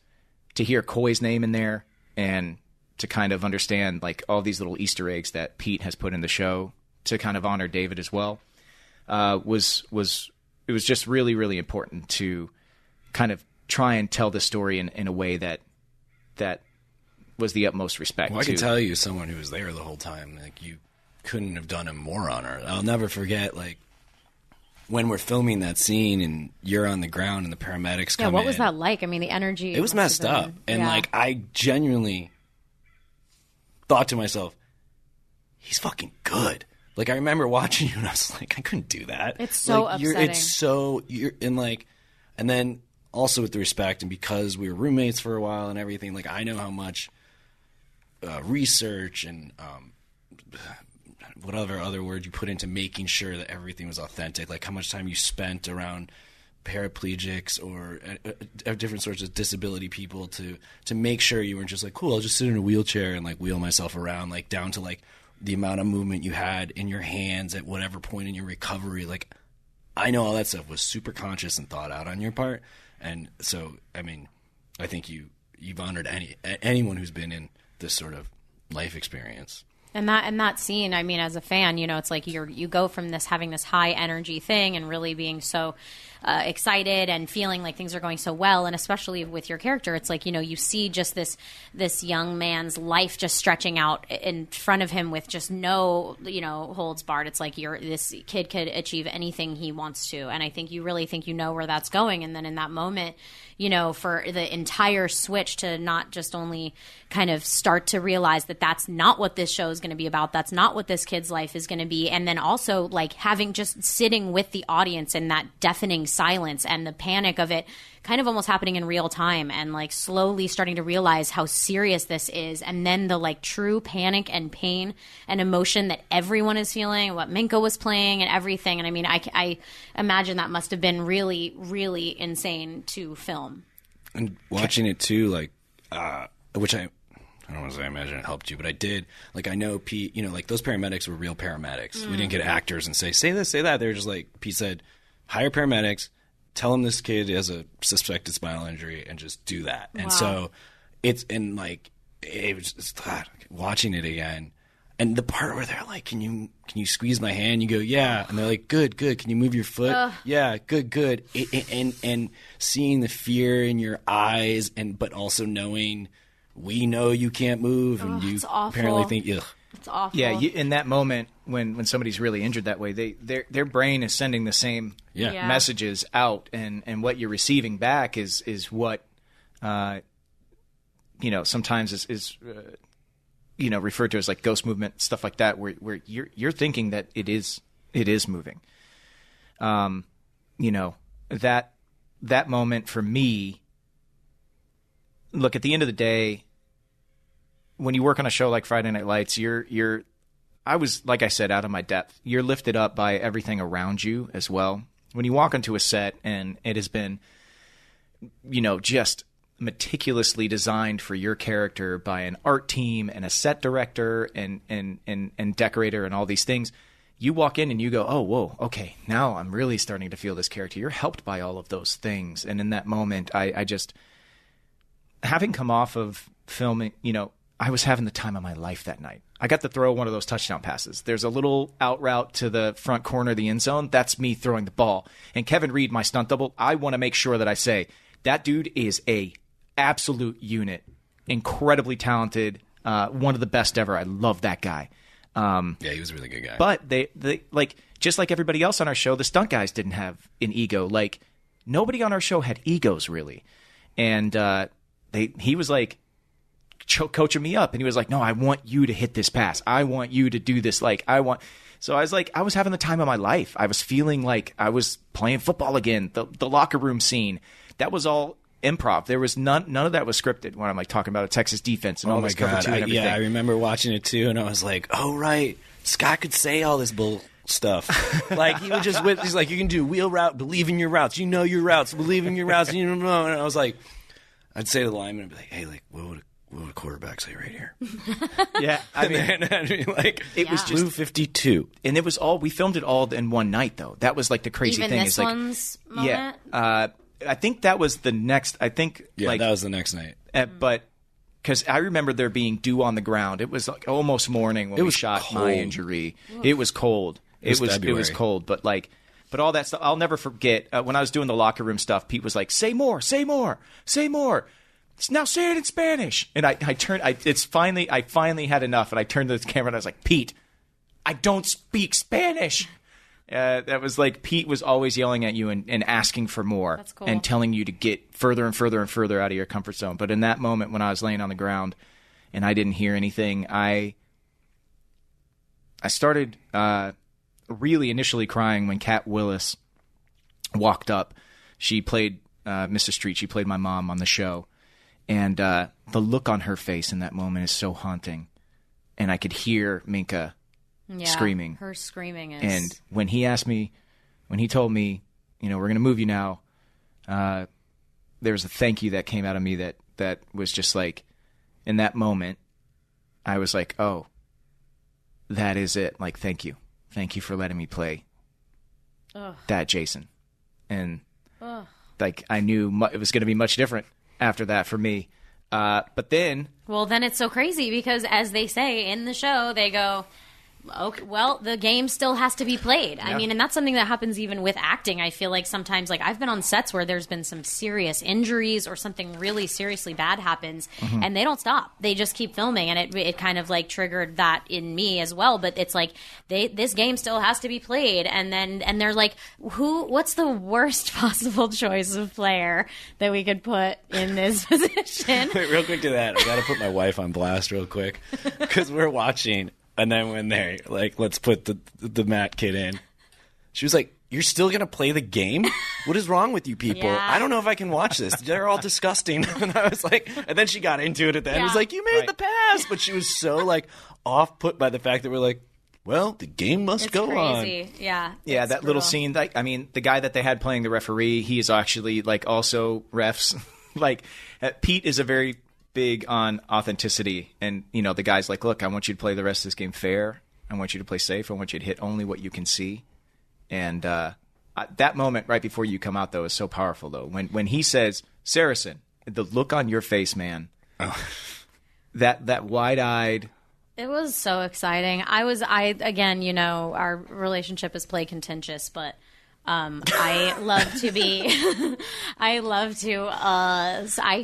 to hear Coy's name in there and to kind of understand like all these little Easter eggs that Pete has put in the show to kind of honor David as well. It was just really, really important to kind of try and tell the story in a way that was the utmost respect. Well, I can tell you, someone who was there the whole time, like you couldn't have done him more honor. I'll never forget, like, when we're filming that scene and you're on the ground and the paramedics come in. Yeah, what was that like? I mean, the energy. It was messed up. And, like, I genuinely thought to myself, he's fucking good. Like, I remember watching you and I was like, I couldn't do that. It's so like, upsetting. And then also with the respect, and because we were roommates for a while and everything, like, I know how much research and whatever other word you put into making sure that everything was authentic, like how much time you spent around paraplegics or different sorts of disability people to make sure you weren't just like, cool, I'll just sit in a wheelchair and like wheel myself around, like down to like the amount of movement you had in your hands at whatever point in your recovery. Like, I know all that stuff was super conscious and thought out on your part. And so, I mean, I think you've honored anyone who's been in this sort of life experience. And that scene, I mean, as a fan, it's like you go from this having this high energy thing and really being so excited and feeling like things are going so well, and especially with your character, it's like you see just this young man's life just stretching out in front of him with just no holds barred. It's like this kid could achieve anything he wants to, and I think you really think where that's going, and then in that moment, for the entire switch to not just only kind of start to realize that that's not what this show is going to be about, that's not what this kid's life is going to be, and then also like having just sitting with the audience in that deafening silence and the panic of it kind of almost happening in real time, and like slowly starting to realize how serious this is, and then the like true panic and pain and emotion that everyone is feeling, what Minko was playing and everything. And I mean, I imagine that must have been really, really insane to film. And watching it too, like, which I don't want to say I imagine it helped you, but I did. Like, I know Pete, like those paramedics were real paramedics. We didn't get actors and say this, say that. They were just like, Pete said, hire paramedics, tell them this kid has a suspected spinal injury, and just do that. Wow. And so it was just watching it again. And the part where they're like, can you squeeze my hand? You go, yeah. And they're like, good. Can you move your foot? Yeah, good. And seeing the fear in your eyes, but also knowing we know you can't move, and you apparently think, ugh. It's awful. Yeah, in that moment when somebody's really injured that way, their brain is sending the same messages out, and what you're receiving back is what sometimes is referred to as like ghost movement, stuff like that, where you're thinking that it is moving. That moment for me. Look, at the end of the day, when you work on a show like Friday Night Lights, I was, like I said, out of my depth. You're lifted up by everything around you as well. When you walk onto a set and it has been, just meticulously designed for your character by an art team and a set director and decorator and all these things, you walk in and you go, oh, whoa, okay, now I'm really starting to feel this character. You're helped by all of those things. And in that moment, I just, having come off of filming, I was having the time of my life that night. I got to throw one of those touchdown passes. There's a little out route to the front corner of the end zone. That's me throwing the ball. And Kevin Reed, my stunt double, I want to make sure that I say, that dude is a absolute unit. Incredibly talented. One of the best ever. I love that guy. Yeah, he was a really good guy. But they like, just like everybody else on our show, the stunt guys didn't have an ego. Like, nobody on our show had egos, really. And he was like, coaching me up, and he was like, no, I want you to hit this pass, I want you to do this, so I was like, I was having the time of my life. I was feeling like I was playing football again. The locker room scene, that was all improv. There was none of that was scripted when I'm like talking about a Texas defense and all this cover two and everything. I remember watching it too, and I was like, oh right, Scott could say all this bull stuff. Like he would just he's like, you can do wheel route, believe in your routes, you know your routes, believe in your routes, you know. And I was like, I'd say to the lineman, I'd be like, hey, like what would a quarterback say right here? Yeah, I mean, like it was just Blue 52, and it was all we filmed it all in one night though. That was like the crazy Even thing. this is like, one's moment? yeah, I think that was the next. I think that was the next night. But because I remember there being dew on the ground. It was like almost morning when we shot my injury. It was cold. It was cold, but all that stuff I'll never forget. When I was doing the locker room stuff, Pete was like, "Say more, say more, say more. Now say it in Spanish." And I finally had enough, and I turned to the camera and I was like, "Pete, I don't speak Spanish." That was like Pete was always yelling at you and asking for more. That's cool. And telling you to get further and further and further out of your comfort zone. But in that moment when I was laying on the ground and I didn't hear anything, I started really initially crying when Kat Willis walked up. She played Mrs. Street. She played my mom on the show. And the look on her face in that moment is so haunting. And I could hear Minka screaming. Her screaming is... And when he told me, we're going to move you now, there was a thank you that came out of me that was just like, in that moment, I was like, oh, that is it. Like, thank you. Thank you for letting me play that Jason. And like, I knew it was going to be much different after that for me. But then... Well, then it's so crazy because as they say in the show, they go... Okay, well, the game still has to be played. I mean, and that's something that happens even with acting. I feel like sometimes, like I've been on sets where there's been some serious injuries or something really seriously bad happens, and they don't stop. They just keep filming, and it kind of like triggered that in me as well. But it's like this game still has to be played, and they're like, what's the worst possible choice of player that we could put in this position? Wait, real quick to that, I got to put my wife on blast real quick because we're watching. And then when they're like, let's put the Matt kid in, she was like, you're still going to play the game? What is wrong with you people? Yeah. I don't know if I can watch this. They're all disgusting. And I was like, and then she got into it at the end. It was like, you made the pass. But she was so like off put by the fact that we're like, well, the game must go crazy. on. Yeah. Yeah, that little scene. I mean, the guy that they had playing the referee, he is actually like also refs. Like Pete is a very big on authenticity, and the guy's like, look, I want you to play the rest of this game fair. I want you to play safe. I want you to hit only what you can see. And that moment right before you come out though is so powerful though. When he says Saracen, the look on your face, man. That wide-eyed. It was so exciting. Again, our relationship is play contentious, but I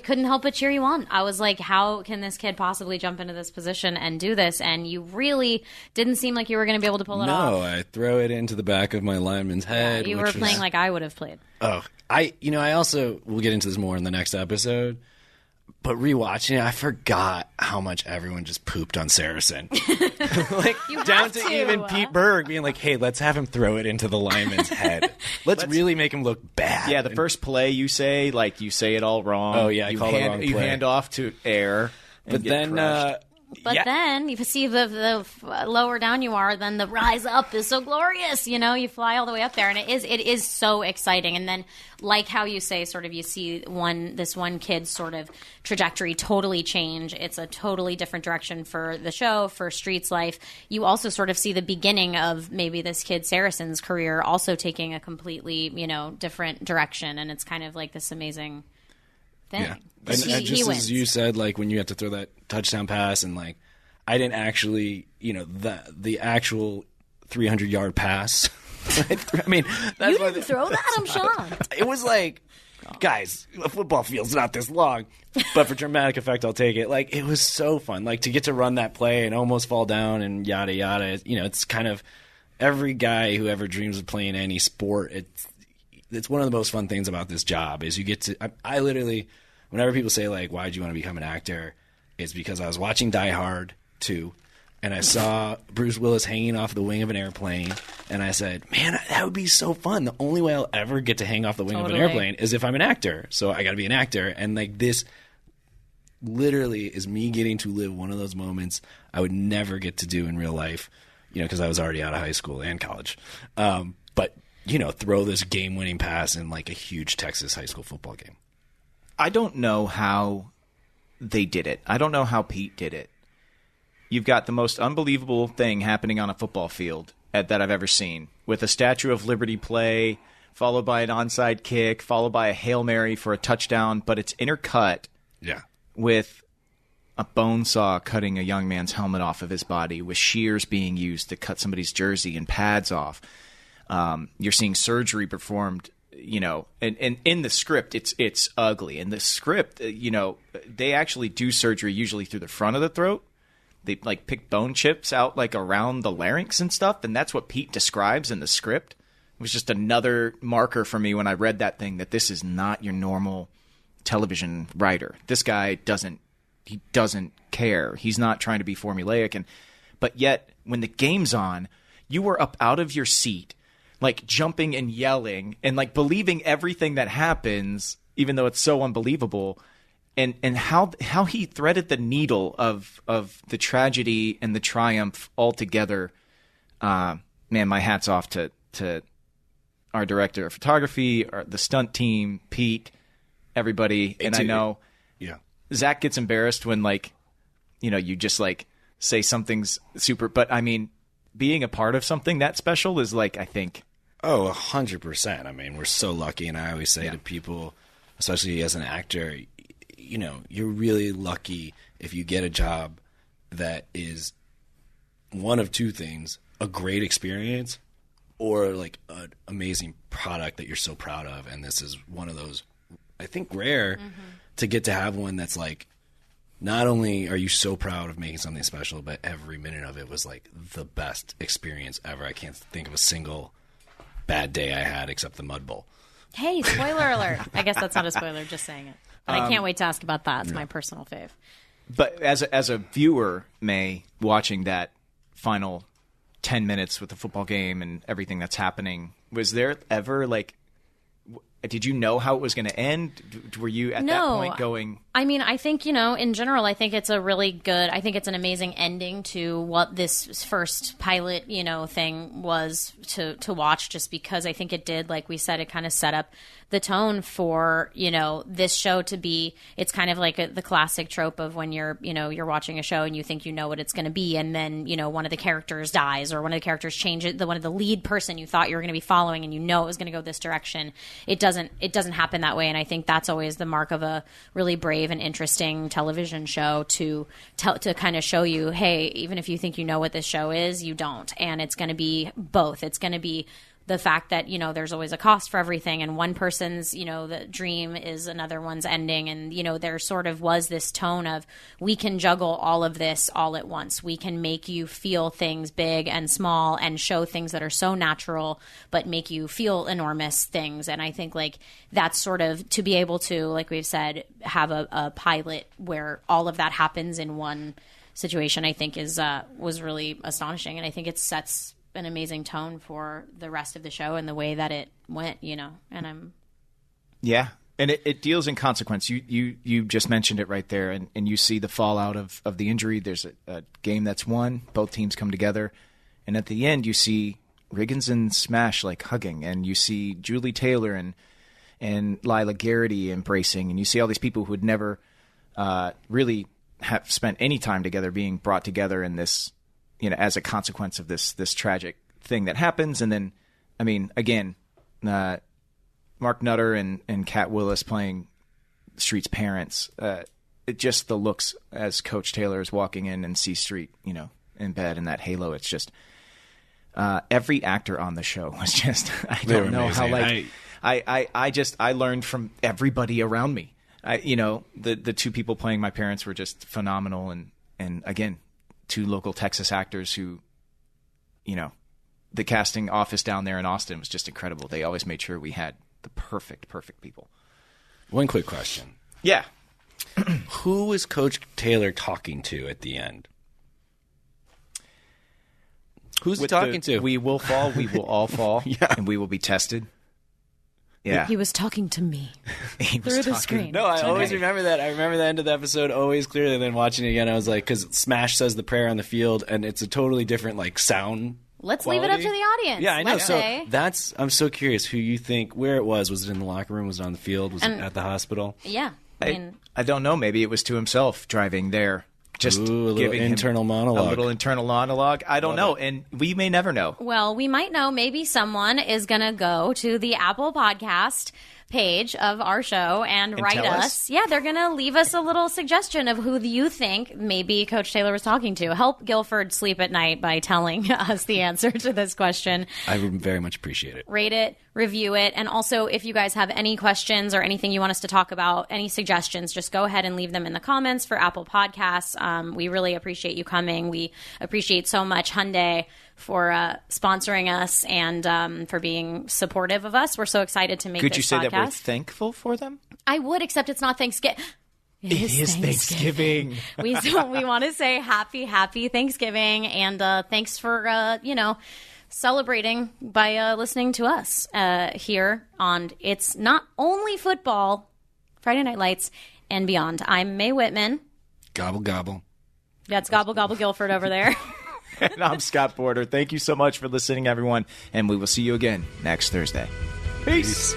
couldn't help but cheer you on. I was like, how can this kid possibly jump into this position and do this? And you really didn't seem like you were going to be able to pull it off. No, I throw it into the back of my lineman's head. You were playing like I would have played. Oh, I also, we'll get into this more in the next episode, but rewatching it, I forgot how much everyone just pooped on Saracen. Like, down to even Pete Berg being like, hey, let's have him throw it into the lineman's head. Let's really make him look bad. Yeah, the first play you say it all wrong. Oh, yeah, I call it wrong play. You hand off to air. But then... then you see the lower down you are, then the rise up is so glorious. You fly all the way up there, and it is so exciting. And then, like how you say, sort of, you see this one kid's sort of trajectory totally change. It's a totally different direction for the show, for Street's life. You also sort of see the beginning of maybe this kid Saracen's career also taking a completely different direction, and it's kind of like this amazing thing. Yeah. And just as you said, like when you have to throw that touchdown pass, and like I didn't actually, the actual 300-yard pass. I mean, that's you didn't throw that. I'm shocked. It was like, guys, a football field's not this long, but for dramatic effect, I'll take it. Like it was so fun, like to get to run that play and almost fall down and yada yada. It's kind of every guy who ever dreams of playing any sport. It's one of the most fun things about this job is you get to. I literally. Whenever people say, like, why'd you want to become an actor, it's because I was watching Die Hard 2, and I saw Bruce Willis hanging off the wing of an airplane, and I said, man, that would be so fun. The only way I'll ever get to hang off the wing of an airplane is if I'm an actor. So I got to be an actor. And like this literally is me getting to live one of those moments I would never get to do in real life, because I was already out of high school and college. But, throw this game-winning pass in like a huge Texas high school football game. I don't know how they did it. I don't know how Pete did it. You've got the most unbelievable thing happening on a football field that I've ever seen, with a Statue of Liberty play, followed by an onside kick, followed by a Hail Mary for a touchdown, but it's intercut with a bone saw cutting a young man's helmet off of his body, with shears being used to cut somebody's jersey and pads off. You're seeing surgery performed, and in the script, it's ugly. In the script, they actually do surgery usually through the front of the throat. They like pick bone chips out like around the larynx and stuff, and that's what Pete describes in the script. It was just another marker for me when I read that thing that this is not your normal television writer. This guy doesn't care. He's not trying to be formulaic, but yet when the game's on, you were up out of your seat, like jumping and yelling and like believing everything that happens, even though it's so unbelievable. And how he threaded the needle of the tragedy and the triumph all together. Man, my hat's off to our director of photography, the stunt team, Pete, everybody. And I know Zach gets embarrassed when you just like say something's super. But I mean, being a part of something that special is like, I think. Oh, 100%. I mean, we're so lucky. And I always say to people, especially as an actor, you're really lucky if you get a job that is one of two things: a great experience or like an amazing product that you're so proud of. And this is one of those, I think, rare to get to have one that's like, not only are you so proud of making something special, but every minute of it was like the best experience ever. I can't think of a single bad day I had except the Mud Bowl. Hey, spoiler alert. I guess that's not a spoiler, just saying it. But I can't wait to ask about that. It's my personal fave. But as a viewer, May, watching that final 10 minutes with the football game and everything that's happening, was there ever did you know how it was going to end? Were you at that point going? I mean, I think, in general, I think it's a really good, I think it's an amazing ending to what this first pilot, thing was to watch, just because I think it did, like we said, it kind of set up the tone for, this show to be, it's kind of like the classic trope of when you're watching a show and you think what it's going to be, and then, one of the characters dies or one of the characters changes, one of the lead person you thought you were going to be following and it was going to go this direction. It doesn't happen that way, and I think that's always the mark of a really brave and interesting television show to kind of show you, hey, even if you think what this show is, you don't, and it's going to be both. It's going to be the fact that, there's always a cost for everything, and one person's, the dream is another one's ending. And, there sort of was this tone of, we can juggle all of this all at once. We can make you feel things big and small and show things that are so natural, but make you feel enormous things. And I think that's sort of, to be able to, like we've said, have a pilot where all of that happens in one situation, I think was really astonishing. And I think it sets an amazing tone for the rest of the show and the way that it went, and I'm. Yeah. And it deals in consequence. You just mentioned it right there, and you see the fallout of the injury. There's a game that's won. Both teams come together. And at the end, you see Riggins and Smash hugging, and you see Julie Taylor and Lila Garrity embracing, and you see all these people who had never really have spent any time together being brought together in this, as a consequence of this tragic thing that happens. And then, I mean, again, Mark Nutter and Kat Willis playing Street's parents. Just the looks as Coach Taylor is walking in and sees Street, in bed in that halo. It's just every actor on the show was just, I don't know amazing. How I learned from everybody around me. The two people playing my parents were just phenomenal, and again, two local Texas actors who, the casting office down there in Austin was just incredible. They always made sure we had the perfect people. One quick question. Yeah. Who was Coach Taylor talking to at the end? Who's he with talking to? We will fall, we will all fall, Yeah. and we will be tested. Yeah. He was talking to me He was through the talking- screen. No, I always remember that. I remember the end of the episode always clearly. Then watching it again, I was like, because Smash says the prayer on the field, and it's a totally different like sound. Let's leave it up to the audience. Yeah, I know. Let's So say. I'm so curious who you think, where it was. Was it in the locker room? Was it on the field? Was it at the hospital? Yeah. I mean, I don't know. Maybe it was to himself driving there. Just Ooh, a little giving him internal monologue. A little internal monologue. I don't know. And we may never know. well, we might know. Maybe someone is going to go to the Apple Podcast page of our show and write tell us. us? Yeah, they're going to leave us a little suggestion of who you think maybe Coach Taylor was talking to. Help Gilford sleep at night by telling us the answer to this question. I would very much appreciate it. Rate it, review it, and also if you guys have any questions or anything you want us to talk about, any suggestions, just go ahead and leave them in the comments for Apple Podcasts. We really appreciate you coming. We appreciate so much Hyundai for sponsoring us and for being supportive of us. We're so excited to make Could this you say podcast. that we're thankful for them? I would, except it's not Thanksgiving. It is Thanksgiving. we want to say happy Thanksgiving, and thanks for celebrating by listening to us here on It's Not Only Football, Friday Night Lights, and beyond. I'm Mae Whitman. Gobble gobble. That's Gobble Gobble Gilford over there. And I'm Scott Porter. Thank you so much for listening, everyone. And we will see you again next Thursday. Peace.